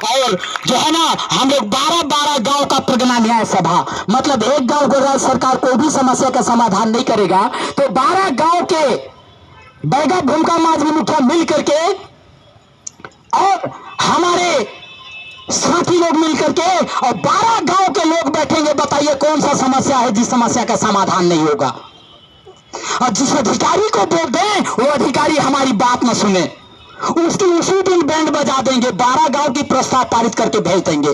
और जो है ना हम लोग 12-12 गांव का प्रगना न्याय सभा, मतलब एक गांव को राज्य सरकार कोई भी समस्या का समाधान नहीं करेगा तो 12 गांव के बैगा भूमिका मांझी मुखिया मिल करके और हमारे साथी लोग मिलकर के और 12 गांव के लोग बैठेंगे। बताइए कौन सा समस्या है जिस समस्या का समाधान नहीं होगा। और जिस अधिकारी को वोट दें वो अधिकारी हमारी बात न सुने, उसकी उसी दिन बैंड बजा देंगे, 12 गांव की प्रस्ताव पारित करके भेज देंगे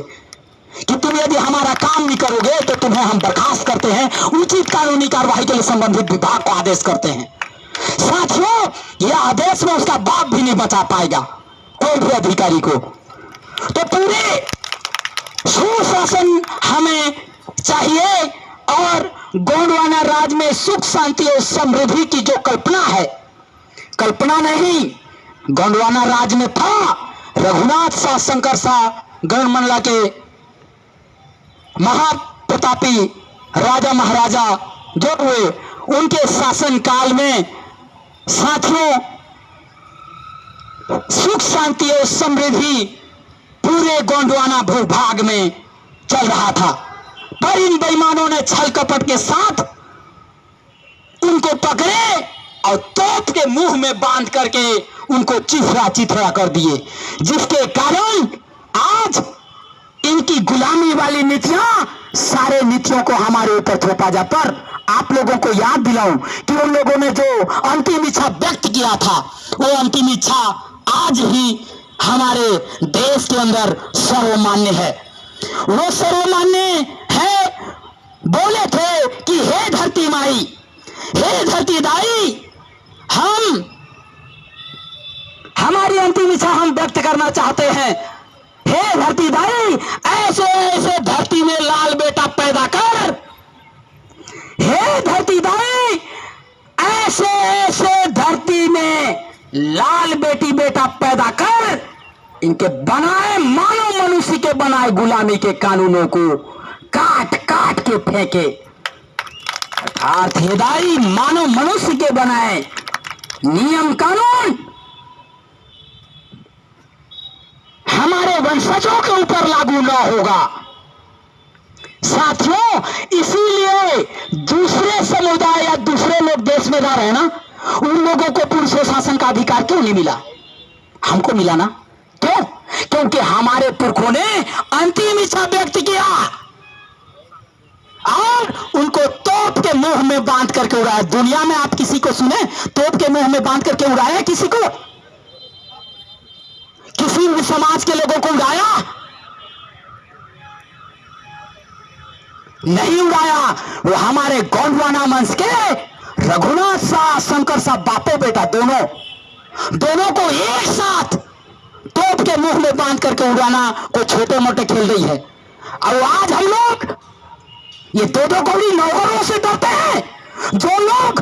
कि तुम यदि हमारा काम नहीं करोगे तो तुम्हें हम बर्खास्त करते हैं, उचित कानूनी कार्रवाई के लिए संबंधित विभाग को आदेश करते हैं। साथियों, यह आदेश में उसका बाप भी नहीं बचा पाएगा कोई भी अधिकारी को। तो पूरे सुशासन हमें चाहिए और गोंडवाना राज्य में सुख शांति और समृद्धि की जो कल्पना है, कल्पना नहीं, गोंडवाना राज्य में था। रघुनाथ शाह शंकर शाह गणमंडला के महाप्रतापी राजा महाराजा जो हुए, उनके शासन काल में साथियों सुख शांति और समृद्धि पूरे गोंडवाना भूभाग में चल रहा था। पर इन बेईमानों ने छल कपट के साथ उनको पकड़े और तोप के मुंह में बांध करके उनको चिथड़ा चिथड़ा कर दिए, जिसके कारण आज इनकी गुलामी वाली नीतियां सारे नीतियों को हमारे ऊपर थोपा जा। पर आप लोगों को याद दिलाऊं कि उन लोगों ने जो अंतिम इच्छा व्यक्त किया था वो अंतिम इच्छा आज ही हमारे देश के अंदर सर्वमान्य है। वो सर्वमान्य है, बोले थे कि हे धरती माई, हे धरती दाई, हम हमारी अंतिम इच्छा हम व्यक्त करना चाहते हैं। हे धरती दाई, ऐसे ऐसे धरती में लाल बेटा पैदा कर। हे धरती दाई, ऐसे ऐसे धरती में लाल बेटी बेटा पैदा कर। इनके बनाए मानव मनुष्य के बनाए गुलामी के कानूनों को काट काट के फेंके। अर्थात हे दाई, मानव मनुष्य के बनाए नियम कानून हमारे वंशजों के ऊपर लागू न होगा। साथियों, इसीलिए दूसरे समुदाय या दूसरे लोग देश में रह रहे हैं ना, उन लोगों को पुरुष शासन का अधिकार क्यों नहीं मिला? हमको मिला ना। क्यों? क्योंकि हमारे पुरखों ने अंतिम इच्छा व्यक्त किया और उनको तोप के मुंह में बांध करके उड़ाया। दुनिया में आप किसी को सुने तोप के मुंह में बांध करके उड़ाया? किसी को, किसी भी समाज के लोगों को उड़ाया? नहीं उड़ाया। वो हमारे गोंडवाना वंश के रघुनाथ शाह शंकर शाह बापो बेटा दोनों को एक साथ तोप के मुंह में बांध करके उड़ाना कोई छोटे मोटे खेल रही है। और आज हम लोग ये दो कौड़ी नौकरों से डरते हैं, जो लोग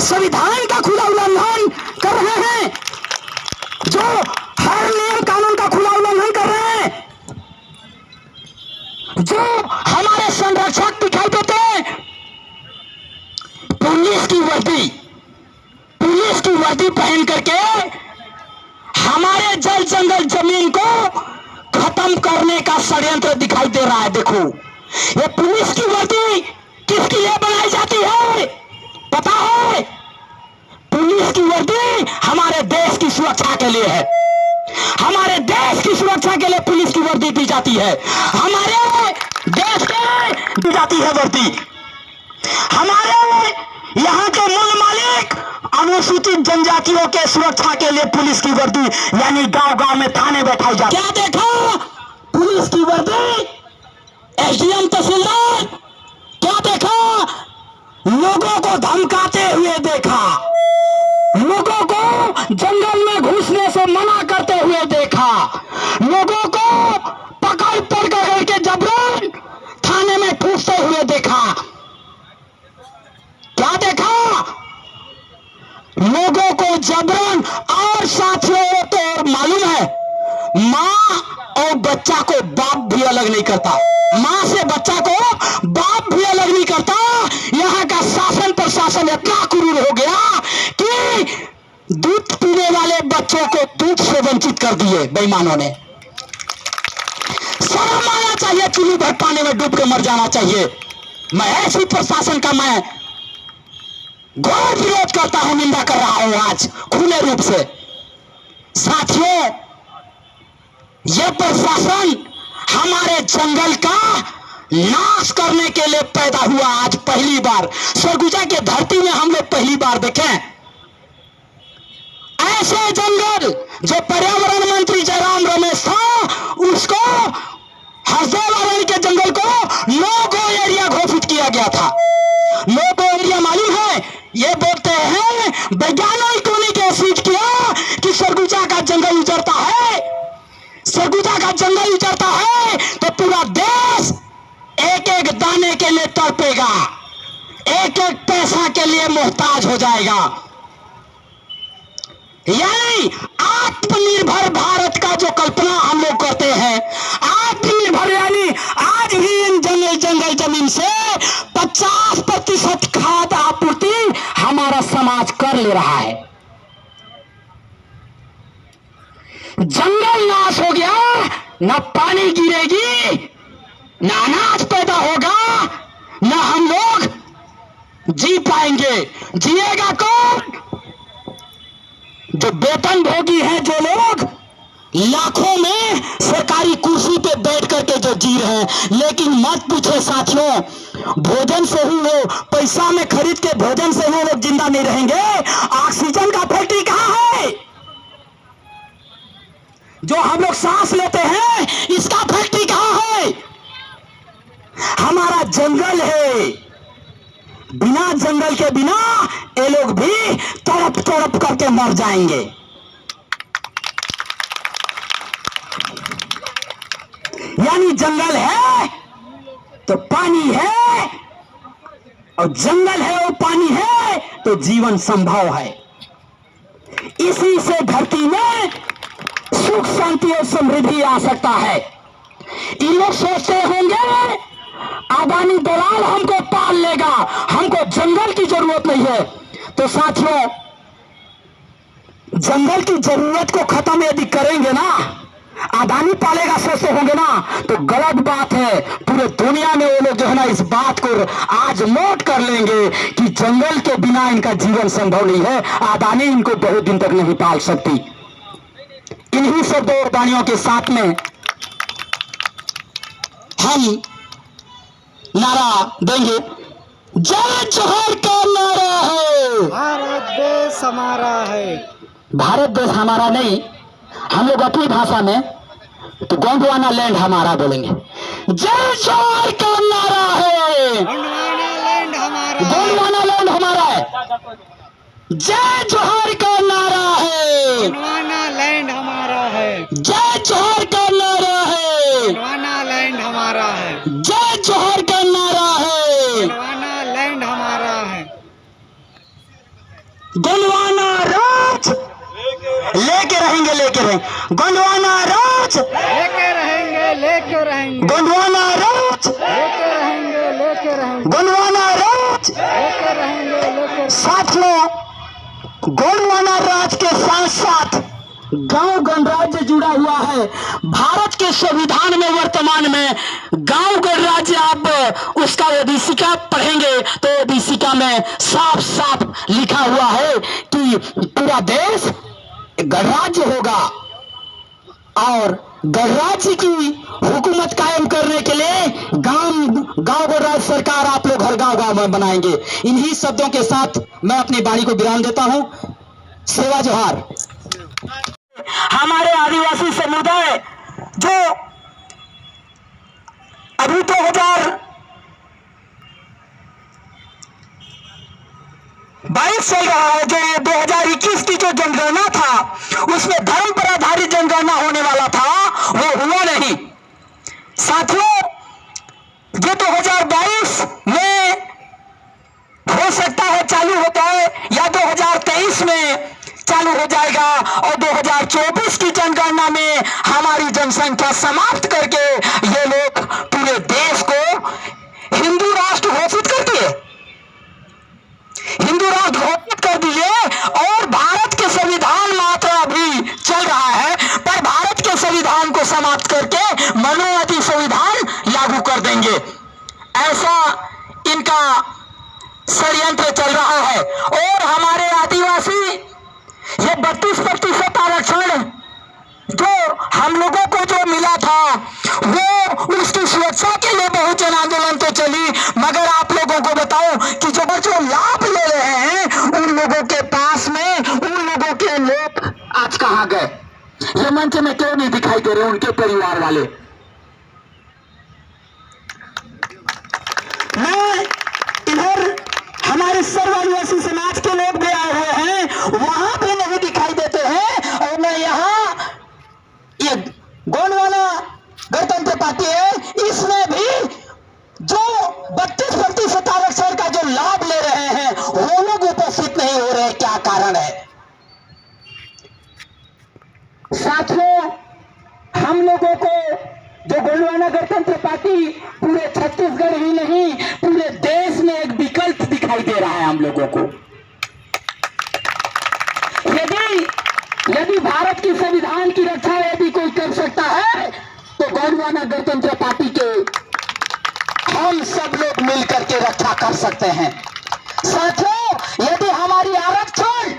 संविधान का खुला उल्लंघन कर रहे हैं, जो हर नियम कानून का खुला उल्लंघन कर रहे हैं, जो हमारे संरक्षक दिखाई देते हैं। पुलिस की वर्दी पहन करके हमारे जल जंगल जमीन को खत्म करने का षड्यंत्र दिखाई दे रहा है। देखो, ये पुलिस की वर्दी किसके लिए बनाई जाती है पता है? पुलिस की वर्दी हमारे देश की सुरक्षा के लिए है। हमारे देश की सुरक्षा के लिए पुलिस की वर्दी दी जाती है। हमारे देश के दी जाती है वर्दी। हमारे यहाँ के मूल मालिक अनुसूचित जनजातियों के सुरक्षा के लिए पुलिस की वर्दी यानी गांव-गांव में थाने बैठाई जाती है। क्या देखा? पुलिस की वर्दी, एसडीएम तहसीलदार। क्या देखा? लोगों को धमकाते हुए देखा, लोगों को जंगल में घुसने से मना करते हुए देखा, लोगों को पकड़ करके जबरन थाने में ठूसते हुए देखा। क्या देखा? लोगों को जबरन। और साथियों, तो मालूम है, मां और बच्चा को बाप भी अलग नहीं करता। मां से बच्चा को बाप भी अलग नहीं करता। यहाँ का शासन प्रशासन इतना क्रूर हो गया कि दूध पीने वाले बच्चों को दूध से वंचित कर दिए बेईमानों ने। चुल्लू भर पानी में डूब के मर जाना चाहिए। मैं ऐसी प्रशासन का मैं घोर विरोध करता हूं, निंदा कर रहा हूं आज खुले रूप से। साथियों, यह प्रशासन हमारे जंगल का नाश करने के लिए पैदा हुआ। आज पहली बार सरगुजा के धरती में हम लोग पहली बार देखें ऐसे जंगल जो पर्यावरण मंत्री जयराम रमेश था, उसको हसदेव के जंगल को नो गो एरिया घोषित किया गया था। नो गो एरिया मालूम है? ये बोलते हैं वैज्ञानिकों ने कोशिश किया कि सरगुजा का जंगल उजड़ता है, सरगुजा का जंगल उजड़ता है तो पूरा देश एक एक दाने के लिए तड़पेगा, एक एक पैसा के लिए मोहताज हो जाएगा। यानी आत्मनिर्भर भारत का जो कल्पना हम लोग करते हैं, आत्मनिर्भर यानी आज भी इन जंगल जमीन से 50% खाद्य आपूर्ति हमारा समाज कर ले रहा है। जंगल नाश हो गया, न पानी गिरेगी, न अनाज पैदा होगा, न हम लोग जी पाएंगे। जिएगा कौन? जो वेतन भोगी हैं, जो लोग लाखों में सरकारी कुर्सी पे बैठ करके जो जी रहे हैं। लेकिन मत पूछे साथियों, भोजन से ही वो पैसा में खरीद के भोजन से ही वो लोग जिंदा नहीं रहेंगे। ऑक्सीजन का फैक्ट्री कहां है? जो हम लोग सांस लेते हैं, इसका फैक्ट्री कहां है? हमारा जंगल है। बिना जंगल के बिना ये लोग भी तड़प तड़प करके मर जाएंगे। यानी जंगल है तो पानी है, और जंगल है और पानी है तो जीवन संभव है। इसी से धरती में सुख शांति और समृद्धि आ सकता है। इन लोग सोचते होंगे अदानी दलाल हमको पाल लेगा, हमको जंगल की जरूरत नहीं है। तो साथियों, जंगल की जरूरत को खत्म यदि करेंगे ना, अदानी पालेगा सोचते होंगे ना, तो गलत बात है। पूरे दुनिया में वो लोग जो है ना, इस बात को आज नोट कर लेंगे कि जंगल के बिना इनका जीवन संभव नहीं है। अदानी इनको बहुत दिन तक नहीं पाल सकती। इन्हीं शब्दों और वाणियों के साथ में हम नारा देंगे, जय जोहर का नारा है। भारत देश हमारा है। भारत देश हमारा नहीं, हम लोग अपनी भाषा में तो गोंडवाना लैंड हमारा बोलेंगे। जय जोहर का नारा है। गोंडवाना लैंड हमारा है। गोंडवाना लैंड हमारा है। जय जोहर का नारा है। गोंडवाना लैंड हमारा है। जय जोहर का नारा है। गोंडवाना लैंड हमारा है। जय जोहर का नारा है। गोंडवाना लैंड हमारा है। गोंडवाना राज लेके रहेंगे, लेके रहेंगे। गोंडवाना राज लेके रहेंगे, लेके रहेंगे। गोंडवाना राज लेके रहेंगे, लेके रहेंगे। गोंडवाना राज लेके रहेंगे, लेके। साथियों, गोंडवाना राज के साथ साथ गांव गणराज्य जुड़ा हुआ है। भारत के संविधान में वर्तमान में गांव गणराज्य, आप उसका विभीषिका पढ़ेंगे तो विभीषिका में साफ साफ लिखा हुआ है कि पूरा देश गणराज्य होगा, और गणराज्य की हुकूमत कायम करने के लिए गांव गणराज्य सरकार आप लोग हर गांव गांव में बनाएंगे। इन्हीं शब्दों के साथ मैं अपनी वाणी को विराम देता हूं। सेवा जोहार। हमारे आदिवासी समुदाय जो अभी 2022 चल रहा है, जो ये 2021 की जो जनगणना था, उसमें धर्म पर आधारित जनगणना होने वाला था, वो हुआ नहीं। साथियों, ये 2022 में हो सकता है चालू होता है, या 2023 में चालू हो जाएगा, और 2024 की जनगणना में हमारी जनसंख्या समाप्त करके ये लोग पूरे देश को हिंदू राष्ट्र घोषित कर दिए, हिंदू राष्ट्र घोषित कर दिए। और भारत के संविधान मात्र अभी चल रहा है, पर भारत के संविधान को समाप्त करके मनोवादी संविधान लागू षड्यंत्र चल रहा है। और हमारे आदिवासी ये 32% आरक्षण जो हम लोगों को जो मिला था वो उसकी सुरक्षा के लिए बहुत जन आंदोलन तो चली, मगर आप लोगों को बताऊं कि जो लाभ ले रहे हैं उन लोगों के पास में उन लोगों के लोग आज कहां गए? ये मंच में क्यों नहीं दिखाई दे रहे उनके परिवार वाले? मैं इधर हमारे सर्व आदिवासी समाज के लोग भी आए हुए हैं, वहां भी नहीं दिखाई देते हैं। और मैं यहाँ ये गोंडवाना गणतंत्र पार्टी है, इसमें भी जो 32% आरक्षण का जो लाभ ले रहे हैं वो लोग उपस्थित नहीं हो रहे, क्या कारण है? साथियों, हम लोगों को जो गोंडवाना गणतंत्र पार्टी पूरे छत्तीसगढ़ ही नहीं पूरे देश में एक विकल्प दिखाई दे रहा है हम लोगों को। यदि भारत की संविधान की रक्षा यदि कोई कर सकता है तो गोंडवाना गणतंत्र पार्टी के हम सब लोग मिलकर के रक्षा कर सकते हैं। साथियों, यदि हमारी आरक्षण,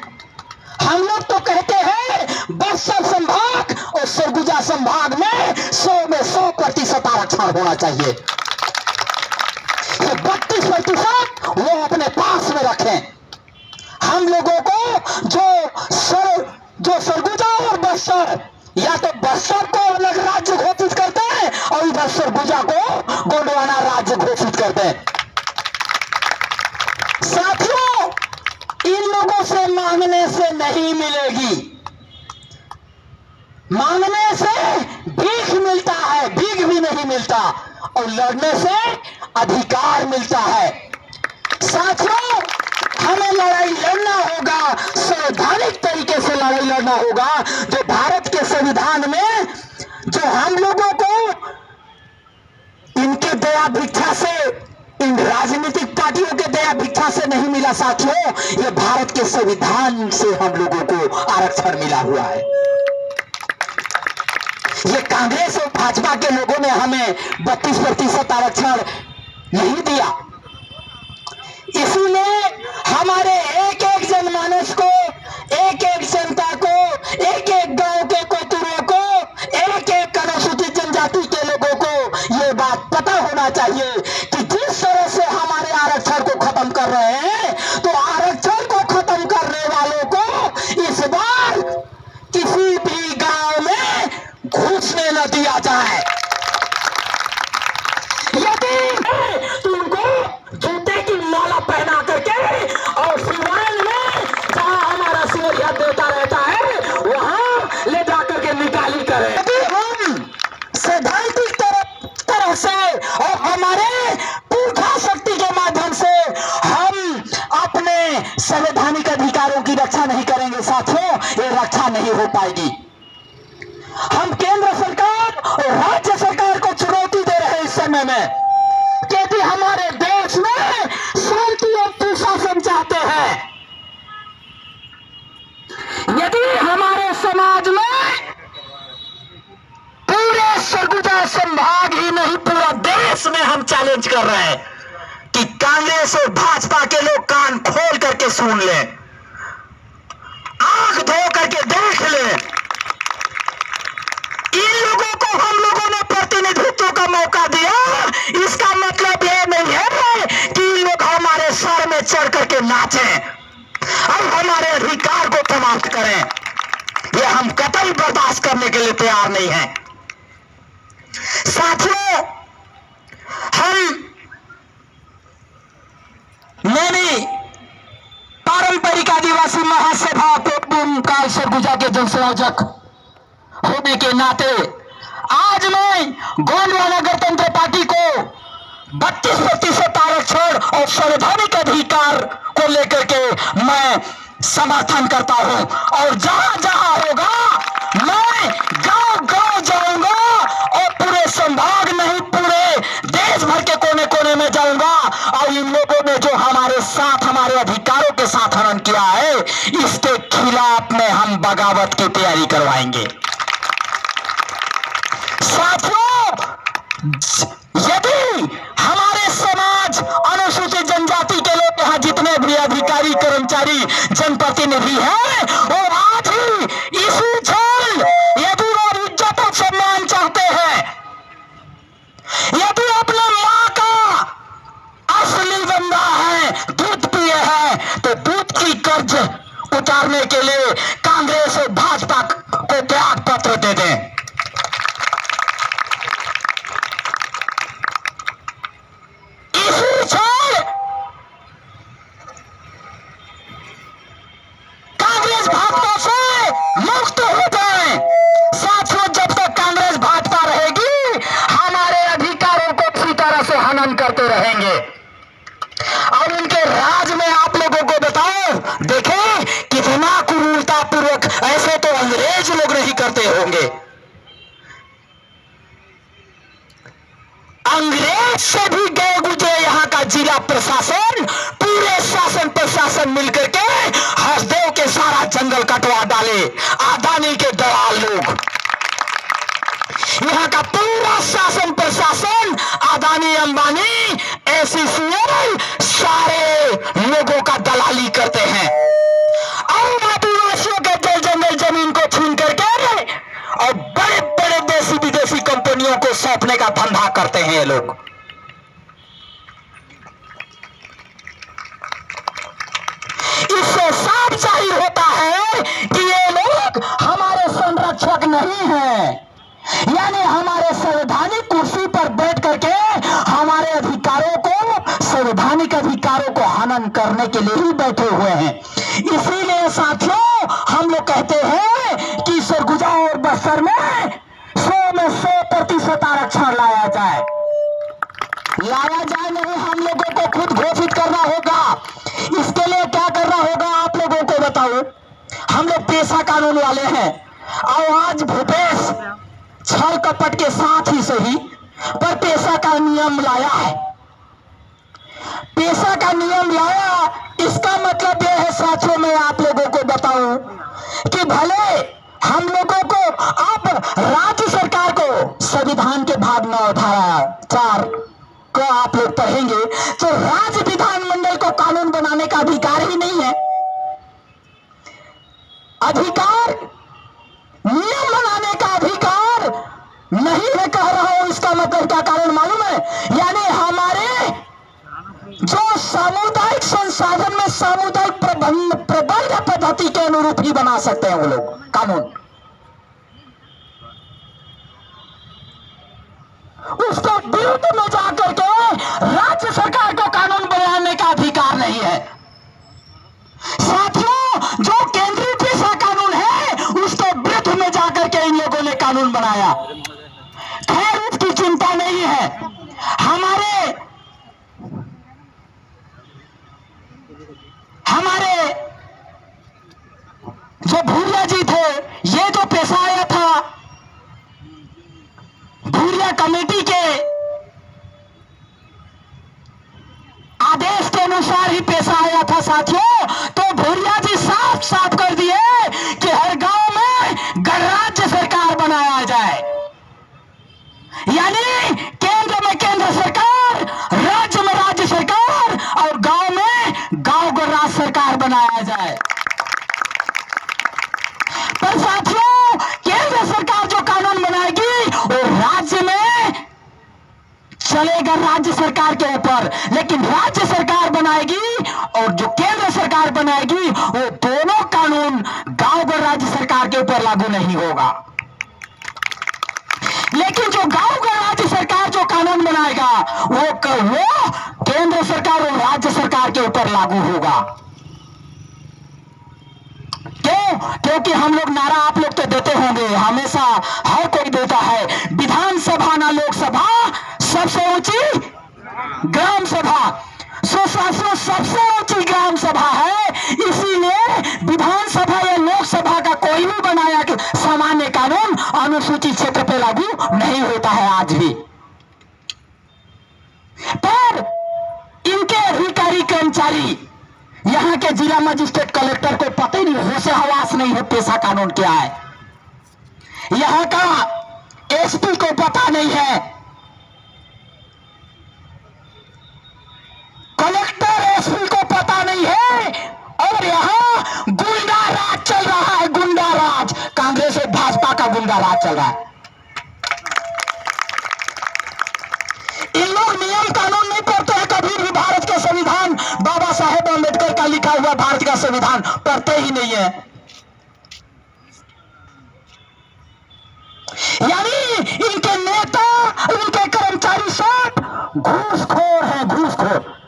हम लोग तो कहते हैं बस्तर संभाग और सरगुजा संभाग में 100 में 100% आरक्षण होना चाहिए। ये 32% वो अपने पास में रखें। हम लोगों को जो सरगुजा और बस्तर, या तो बस्तर को अलग राज्य घोषित करते हैं और इधर सरगुजा को गोंडवाना राज्य घोषित करते हैं। साथियों, इन लोगों से मांगने से नहीं मिलेगी, मांगने से भीख मिलता है, भीख भी नहीं मिलता, और लड़ने से अधिकार मिलता है। साथियों, हमें लड़ाई लड़ना होगा, संवैधानिक तरीके से लड़ाई लड़ना होगा। जो भारत के संविधान में जो हम लोगों को इनके दया भिक्षा से, इन राजनीतिक पार्टियों के दया भिक्षा से नहीं मिला साथियों, ये भारत के संविधान से हम लोगों को आरक्षण मिला हुआ है। ये कांग्रेस और भाजपा के लोगों ने हमें 32% आरक्षण नहीं दिया। इसीलिए हमारे एक एक जनमानस को, एक एक जनता को, एक एक गांव के कोतुरों को, एक एक अनुसूचित जनजाति के लोगों को ये बात पता होना चाहिए कि जिस तरह से हमारे आरक्षण को खत्म कर रहे हैं, तो आरक्षण को खत्म करने वालों को इस बार किसी भी गांव में घुसने न दिया जाए। यदि तुमको जूते की माला पहना करके और सिवान में जहां हमारा सिमरिया देता रहता है वहां ले जाकर के निकाली करें। यदि हम सैद्धांतिक तरह से और हमारे पूर्णा शक्ति के माध्यम से हम अपने संवैधानिक अधिकारों की रक्षा नहीं करेंगे साथियों, ये रक्षा नहीं हो पाएगी। हम केंद्र सरकार और राज्य सरकार को चुनौती दे रहे हैं इस समय में कि यदि हमारे देश में शांति और सुशासन चाहते हैं, यदि हमारे समाज में पूरे सरगुजा संभाग ही नहीं पूरा देश में हम चैलेंज कर रहे हैं कि कांग्रेस और भाजपा के लोग कान खोल करके सुन लें, आंख धो करके देख लें। इन लोगों को हम लोगों ने प्रतिनिधित्व का मौका दिया, इसका मतलब यह नहीं है कि इन लोग हमारे सर में चढ़ करके नाचें और हमारे अधिकार को समाप्त करें। यह हम कतई बर्दाश्त करने के लिए तैयार नहीं हैं। साथियों, मैंने पारंपरिक आदिवासी महासभा काल सरगुजा के जनसंयोजक होने के नाते आज मैं गोंडवाना गणतंत्र पार्टी को 32% आरक्षण और संवैधानिक अधिकार को लेकर के मैं समर्थन करता हूं। और जहां जहां होगा मैं गांव गांव जाऊंगा और पूरे संभाग नहीं पूरे देश भर के कोने कोने में जाऊंगा और इन लोगों ने जो हमारे साथ हमारे अधिकारों के साथ हनन किया है इसके खिलाफ में हम बगावत की तैयारी करवाएंगे। साथियों, यदि हमारे समाज अनुसूचित जनजाति के लोग यहाँ जितने भी हनन करते रहेंगे। और उनके राज में आप लोगों को बताओ, देखें कितना क्रूरता पूर्वक, ऐसे तो अंग्रेज लोग नहीं करते होंगे। अंग्रेज से भी गए गुजरे यहाँ का जिला प्रशासन, पूरे शासन प्रशासन मिलकर के हसदेव के सारा जंगल कटवा डाले। अदानी के दलाल लोग, यहाँ का पूरा शासन प्रशासन, अदानी अंबानी एसोसिएशन सारे लोगों का दलाली करते हैं और आदिवासियों के जल जंगल जमीन को छीन करके और बड़े बड़े देशी विदेशी कंपनियों को सौंपने का धंधा करते हैं ये लोग। इससे साफ जाहिर होता है कि ये लोग हमारे संरक्षक नहीं हैं, यानी हमारे संवैधानिक कुर्सी पर बैठ करके हमारे अधिकारों को, संवैधानिक अधिकारों को हनन करने के लिए ही बैठे हुए हैं। इसीलिए साथियों हम लोग कहते हैं कि सरगुजा और बस्तर में 100 में 100% आरक्षण लाया जाए। नहीं, हम लोगों को खुद घोषित करना होगा। इसके लिए क्या करना होगा आप लोगों को बताओ। हम लोग पेशा कानून वाले हैं और आज भूपेश छल कपट के साथ ही सही पर पेशा का नियम लाया है। पेशा का नियम लाया, इसका मतलब यह है साथियों, मैं आप लोगों को बताऊं कि भले हम लोगों को अब राज्य सरकार को संविधान के भाग 9 धारा 4 को आप लोग पढ़ेंगे तो राज्य विधानमंडल को कानून बनाने का अधिकार ही नहीं है। अधिकार, नियम बनाने का अधिकार नहीं है कह रहा हूं। इसका मतलब क्या कारण मालूम है? यानी हमारे जो सामुदायिक संसाधन में सामुदायिक प्रबंध पद्धति के अनुरूप ही बना सकते हैं वो लोग कानून। उसके विरुद्ध में जाकर के राज्य सरकार को कानून बनाने का अधिकार नहीं है। साथियों, जो केंद्रीय पेशा कानून है उसके विरुद्ध में जाकर के इन लोगों ने कानून बनाया। खैर उसकी चिंता नहीं है। हमारे जो भूरिया जी थे, ये जो पेशा आया था भूरिया कमेटी के आदेश के अनुसार ही पेशा आया था साथियों। तो भूरिया जी साफ साफ कर दिए कि हर गांव में गणराज्य सरकार बनाया जाए, यानी केंद्र में केंद्र सरकार, राज्य में राज्य सरकार और गांव में गांव गणराज्य सरकार बनाया जाए। पर साथियों, केंद्र सरकार जो कानून बनाएगी वो राज्य में चलेगा राज्य सरकार के ऊपर, लेकिन राज्य सरकार बनाएगी और जो केंद्र सरकार बनाएगी वो दोनों कानून गांव और राज्य सरकार के ऊपर लागू नहीं होगा। लेकिन जो गांव का राज्य सरकार जो कानून बनाएगा वो केंद्र सरकार और राज्य सरकार के ऊपर लागू होगा। क्यों? क्योंकि हम लोग नारा आप लोग तो देते होंगे, हमेशा हर कोई देता है, विधानसभा ना लोकसभा, सबसे ऊंची ग्राम सभा। साथियों, सबसे ऊंची ग्राम सभा है, इसीलिए विधानसभा या लोकसभा का कोई भी बनाया कि सामान्य कानून अनुसूचित क्षेत्र पे लागू नहीं होता है आज भी। पर इनके अधिकारी कर्मचारी, यहां के जिला मजिस्ट्रेट कलेक्टर को पता ही नहीं, होश हवास नहीं है पेशा कानून क्या है। यहां का एसपी को पता नहीं है, कलेक्टर एसपी को पता नहीं है, और यहां गुंडा राज चल रहा है। गुंडा राज, कांग्रेस और भाजपा का गुंडा राज चल रहा है। इन लोग नियम कानून नहीं पढ़ते हैं कभी भी। भारत का संविधान, बाबा साहेब अम्बेडकर का लिखा हुआ भारत का संविधान पढ़ते ही नहीं है। यानी इनके नेता, इनके कर्मचारी सब घूसखोर है, घूसखोर।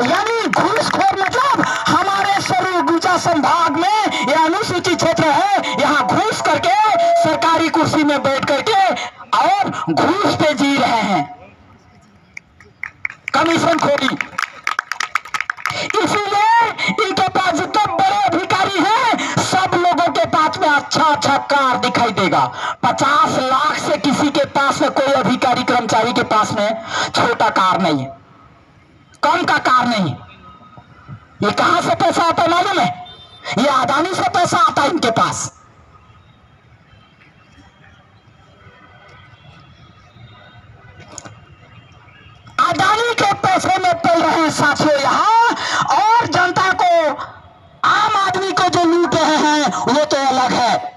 यानी घूसखोर मतलब हमारे सरगुजा संभाग में यह अनुसूचित क्षेत्र है, यहां घूस करके सरकारी कुर्सी में बैठ करके और घूस पे जी रहे हैं। कमीशन खोली। इसीलिए इनके पास जितने बड़े अधिकारी हैं सब लोगों के पास में अच्छा अच्छा कार दिखाई देगा। 50 लाख से किसी के पास में कोई अधिकारी कर्मचारी के पास में छोटा कार नहीं है, कम का कार नहीं। ये कहां से पैसा आता है मालूम है? ये अदानी से पैसा आता है इनके पास। अदानी के पैसे में पल रहे हैं साथियों यहां, और जनता को, आम आदमी को जो लूट रहे हैं वो तो अलग है।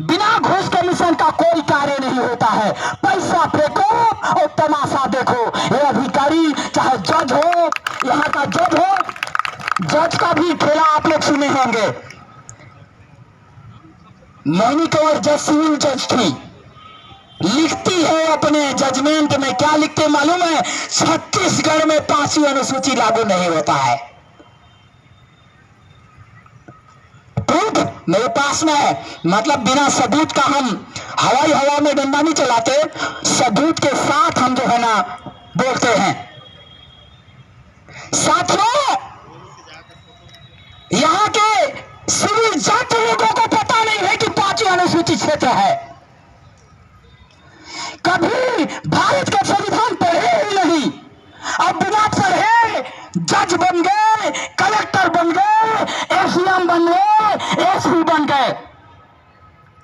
बिना घूस कमीशन का कोई कार्य नहीं होता है। पैसा फेंको और तमाशा देखो। ये अधिकारी चाहे जज हो, यहाँ का जज हो, जज का भी खेला आप लोग सुने होंगे। नैनी कौर जज सिविल जज थी, लिखती है अपने जजमेंट में, क्या लिखते मालूम है? छत्तीसगढ़ में 5वीं अनुसूची लागू नहीं होता है। प्रूफ मेरे पास में है, मतलब बिना सबूत का हम हवाई हवा में डंडा नहीं चलाते, सबूत के साथ हम जो है ना बोलते हैं। साथियों, यहां के सिविल जज लोगों को पता नहीं है कि 5वीं अनुसूची क्षेत्र है। कभी भारत का संविधान पढ़े ही नहीं, अब बिना पढ़े जज बन गए, कलेक्टर बन गए, एसडीएम बन गए, एसपी बन गए।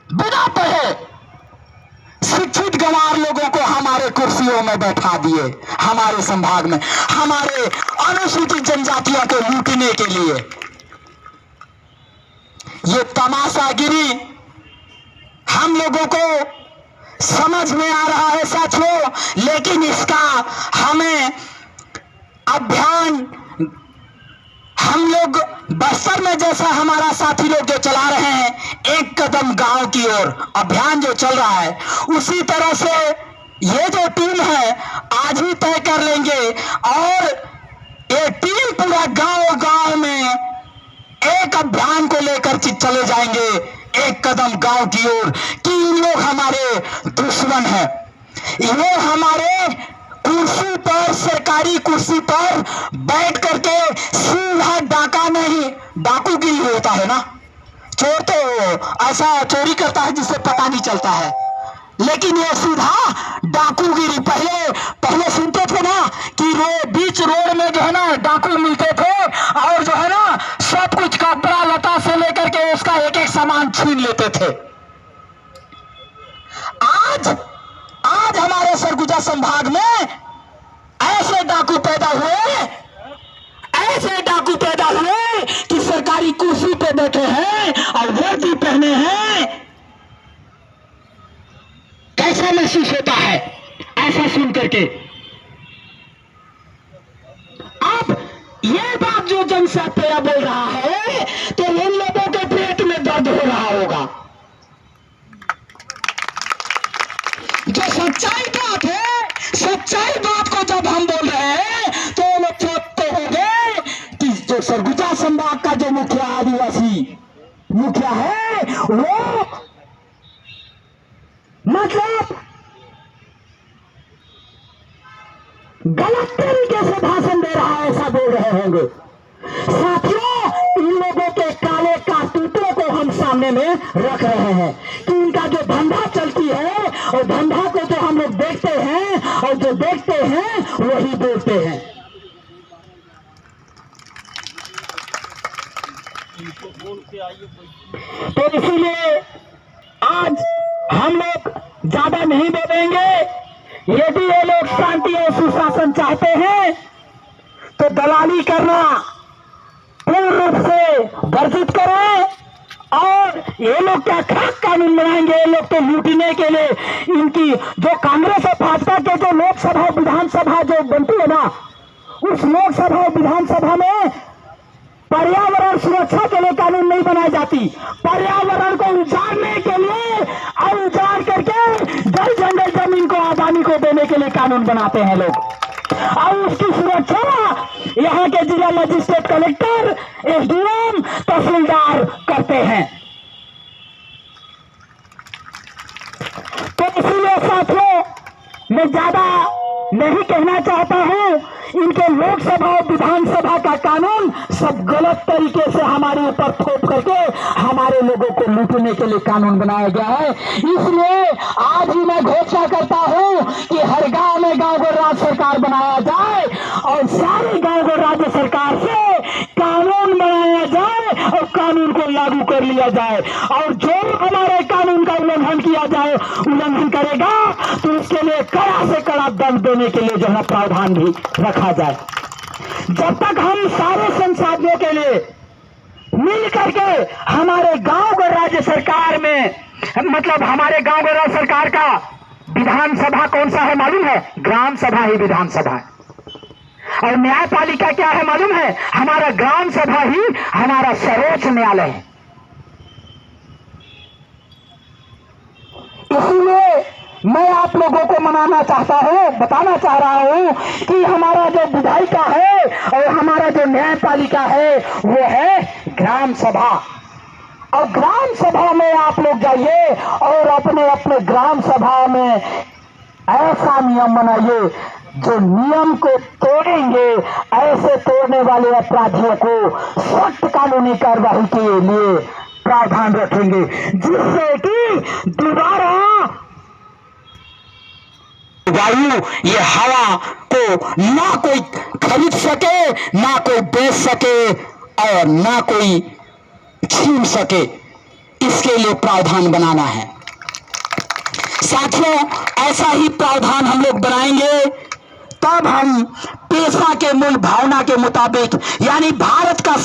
बिना पढ़े शिक्षित गंवार लोगों को हमारे कुर्सियों में बैठा दिए, हमारे संभाग में, हमारे अनुसूचित जनजातियों को लूटने के लिए। ये तमाशागिरी हम लोगों को समझ में आ रहा है साथियों, लेकिन इसका हमें अभियान हम लोग बस्तर में जैसा हमारा साथी लोग जो चला रहे हैं, एक कदम गांव की ओर अभियान जो चल रहा है, उसी तरह से ये जो टीम है आज ही तय कर लेंगे और ये टीम पूरा गांव गांव में एक अभियान को लेकर चले जाएंगे, एक कदम गांव की ओर, कि इन लोग हमारे दुश्मन हैं। ये हमारे कुर्सी पर, सरकारी कुर्सी पर बैठ करके सीधा डाका नहीं, डाकूगिरी होता है ना, चोर तो ऐसा चोरी करता है जिससे पता नहीं चलता है, लेकिन ये सीधा डाकूगिरी। पहले सुनते थे ना कि बीच रोड में जो है ना डाकू मिलते थे और जो है ना सब कुछ कपड़ा लता से लेकर के उसका एक एक सामान छीन लेते थे। आज हमारे सरगुजा संभाग में ऐसे डाकू पैदा हुए कि सरकारी कुर्सी पे बैठे हैं और वर्दी पहने हैं। कैसा महसूस होता है ऐसा सुन करके? अब ये बात जो जनसात्या बोल रहा है तो उन लोगों के पेट में दर्द हो रहा होगा। जो सच्चाई बात है, सच्चाई बात को जब हम बोल रहे हैं तो लोग सोचते होंगे कि जो सरगुजा संभाग का जो मुखिया आदिवासी मुखिया है वो मतलब गलत तरीके से भाषण दे रहा है, ऐसा बोल रहे होंगे। साथियों, इन लोगों के काले कारतूतों को हम सामने में रख रहे हैं कि इनका जो धंधा चलती है और धंधा को जो हम लोग देखते हैं और जो देखते हैं वही बोलते हैं। तो इसीलिए आज हम लोग ज्यादा नहीं बोलेंगे। यदि ये लोग शांति और सुशासन चाहते हैं तो दलाली करना पूर्ण रूप से वर्जित करें। और ये लोग क्या खास कानून बनाएंगे? ये लोग तो लूटने के लिए इनकी जो कांग्रेस और भाजपा के जो लोकसभा विधानसभा जो बनती है ना, उस लोकसभा और विधानसभा में पर्यावरण सुरक्षा के लिए कानून नहीं बनाई जाती। पर्यावरण को उजाड़ने के लिए और उजाड़ करके जल जंगल जमीन को अदानी को देने के लिए कानून बनाते हैं लोग, और उसकी सुरक्षा यहाँ के जिला मजिस्ट्रेट, कलेक्टर, एसडीएम, तहसीलदार करते हैं। तो इसीलिए साथियों, मैं ज्यादा नहीं कहना चाहता हूं। इनके लोकसभा और विधानसभा का कानून सब गलत तरीके से हमारे ऊपर थोप करके हमारे लोगों को लूटने के लिए कानून बनाया गया है। इसलिए आज ही मैं घोषणा करता हूं कि हर गांव में गांव को राज्य सरकार बनाया जाए और सारे गांव को राज्य सरकार से कानून बनाया जाए और कानून को लागू कर लिया जाए। और जो हमारे कानून का उल्लंघन करेगा तो उसके लिए कड़ा से कड़ा दंड देने के लिए जो है प्रावधान भी रखा जाए। जब तक हम सारे संसाधनों के लिए मिल करके हमारे गांव को राज्य सरकार में, मतलब हमारे गांव को राज्य सरकार का विधानसभा कौन सा है मालूम है? ग्राम सभा ही विधानसभा है। और न्यायपालिका क्या है मालूम है? हमारा ग्राम सभा ही हमारा सर्वोच्च न्यायालय है। इसीलिए मैं आप लोगों को मनाना चाहता हूं, बताना चाह रहा हूं कि हमारा जो विधायिका है और हमारा जो न्यायपालिका है वो है ग्राम सभा। और ग्राम सभा में आप लोग जाइए और अपने अपने ग्राम सभा में ऐसा नियम बनाइए जो नियम को तोड़ेंगे, ऐसे तोड़ने वाले अपराधियों को सख्त कानूनी कार्रवाई के लिए प्रावधान रखेंगे, जिससे कि दोबारा वायु, ये हवा को ना कोई खरीद सके, ना कोई बेच सके और ना कोई छीन सके, इसके लिए प्रावधान बनाना है। साथियों, ऐसा ही प्रावधान हम लोग बनाएंगे तब हम पेशा के मूल भावना के मुताबिक, यानी भारत का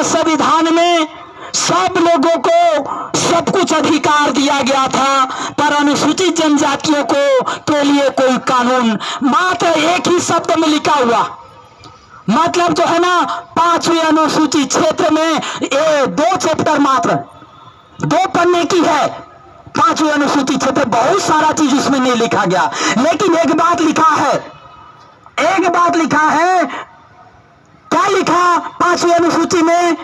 संविधान में सब लोगों को सब कुछ अधिकार दिया गया था, पर अनुसूचित जनजातियों को के लिए कोई कानून मात्र एक ही शब्द में लिखा हुआ, मतलब जो है ना 5वीं अनुसूचित क्षेत्र में ये 2 चैप्टर मात्र 2 पन्ने की है। 5वीं अनुसूचित क्षेत्र, बहुत सारा चीज उसमें नहीं लिखा गया, लेकिन एक बात लिखा है। क्या लिखा 5वीं अनुसूची में?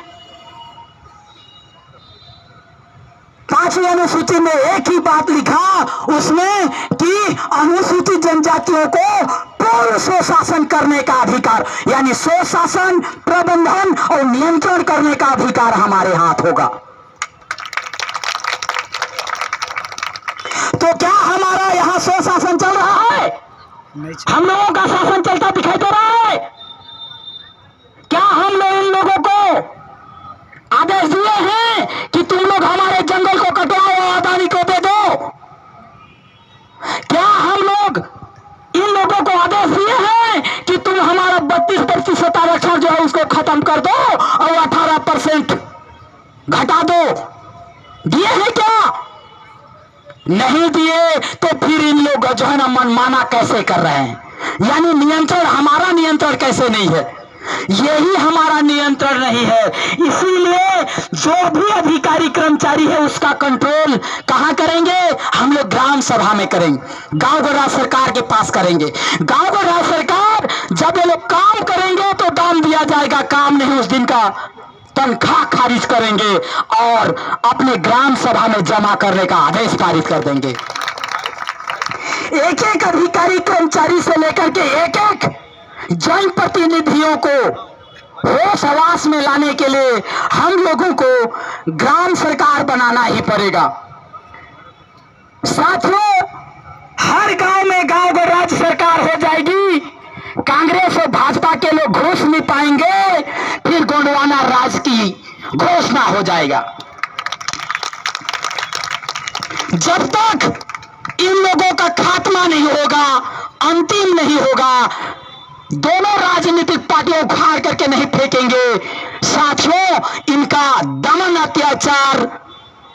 5वीं अनुसूची में एक ही बात लिखा उसमें कि अनुसूचित जनजातियों को पूर्ण स्वशासन करने का अधिकार, यानी स्वशासन, प्रबंधन और नियंत्रण करने का अधिकार हमारे हाथ होगा। तो क्या हमारा यहाँ स्वशासन चल रहा है? हम लोगों का शासन चलता दिखाई दे रहा है? क्या हम लोग इन लोगों को आदेश दिए हैं कि तुम लोग हमारे जंगल को कटवाओ और अदानी को दे दो? क्या हम लोग इन लोगों को आदेश दिए हैं कि तुम हमारा 32% आरक्षण जो है उसको खत्म कर दो और 18% घटा दो? दिए हैं क्या? नहीं दिए। तो फिर इन लोग जो है ना मनमाना कैसे कर रहे हैं? यानी नियंत्रण, हमारा नियंत्रण कैसे नहीं है? यही हमारा नियंत्रण नहीं है। इसीलिए जो भी अधिकारी कर्मचारी है उसका कंट्रोल कहां करेंगे? हम लोग ग्राम सभा में करेंगे, गांव को राज्य सरकार के पास करेंगे। गांव को राज्य सरकार जब ये लोग काम करेंगे तो दाम दिया जाएगा, काम नहीं उस दिन का तनख्वाह खारिज करेंगे और अपने ग्राम सभा में जमा करने का आदेश पारित कर देंगे। एक एक अधिकारी कर्मचारी से लेकर के एक एक जनप्रतिनिधियों को होश हवास में लाने के लिए हम लोगों को ग्राम सरकार बनाना ही पड़ेगा। साथियों, हर गांव में गांव को राज्य सरकार हो जाएगी, कांग्रेस और भाजपा के लोग घोष नहीं पाएंगे, फिर गोंडवाना राज की घोषणा हो जाएगा। जब तक इन लोगों का खात्मा नहीं होगा, अंतिम नहीं होगा, दोनों राजनीतिक पार्टियां उखाड़ करके नहीं फेंकेंगे। साथियों, इनका दमन, अत्याचार,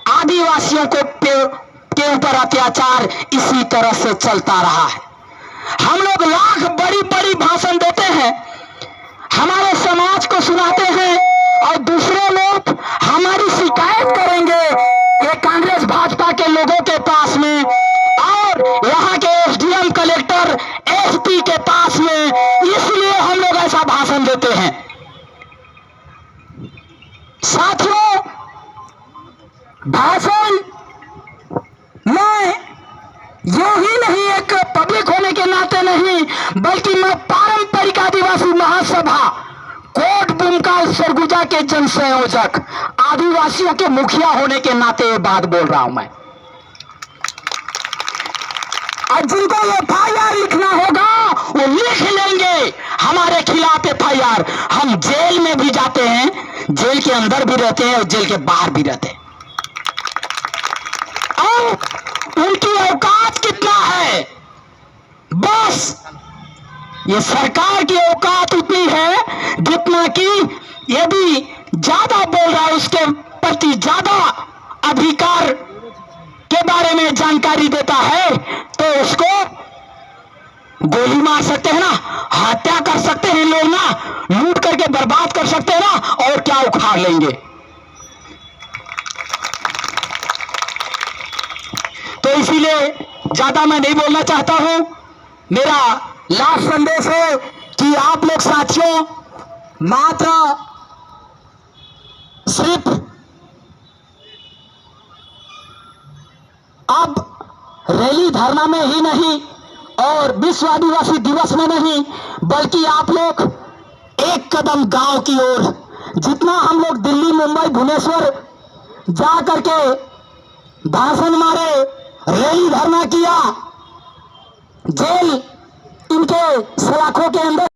आदिवासियों के ऊपर अत्याचार इसी तरह से चलता रहा है। हम लोग लाख बड़ी बड़ी भाषण देते हैं, हमारे समाज को सुनाते हैं और दूसरे लोग हमारी शिकायत करेंगे ये कांग्रेस भाजपा के लोगों के पास में और यहाँ के एसडीएम, कलेक्टर, एसपी के पास में, इसलिए हम लोग ऐसा भाषण देते हैं। साथियों, भाषण में यो ही नहीं, एक पब्लिक होने के नाते नहीं, बल्कि मैं पारंपरिक आदिवासी महासभा कोट बुमकाल सरगुजा के जन संयोजक, आदिवासियों के मुखिया होने के नाते ये बात बोल रहा हूं मैं। और जिनको FIR लिखना होगा वो लिख लेंगे हमारे खिलाफ FIR। हम जेल में भी जाते हैं, जेल के अंदर भी रहते हैं और जेल के बाहर भी रहते हैं। और उनकी औकात कितना है, बस ये सरकार की औकात उतनी है जितना कि यदि ज्यादा बोल रहा है उसके प्रति ज्यादा अधिकार के बारे में जानकारी देता है तो उसको गोली मार सकते हैं ना, हत्या कर सकते हैं लोग ना, लूट करके बर्बाद कर सकते हैं ना, और क्या उखाड़ लेंगे। तो इसीलिए ज्यादा मैं नहीं बोलना चाहता हूं। मेरा लास्ट संदेश है कि आप लोग साथियों मात्र सिर्फ अब रैली धरना में ही नहीं और विश्व आदिवासी दिवस में नहीं, बल्कि आप लोग एक कदम गांव की ओर, जितना हम लोग दिल्ली मुंबई भुवनेश्वर जा करके भाषण मारे, रैली धरना किया, जेल इनके सलाखों के अंदर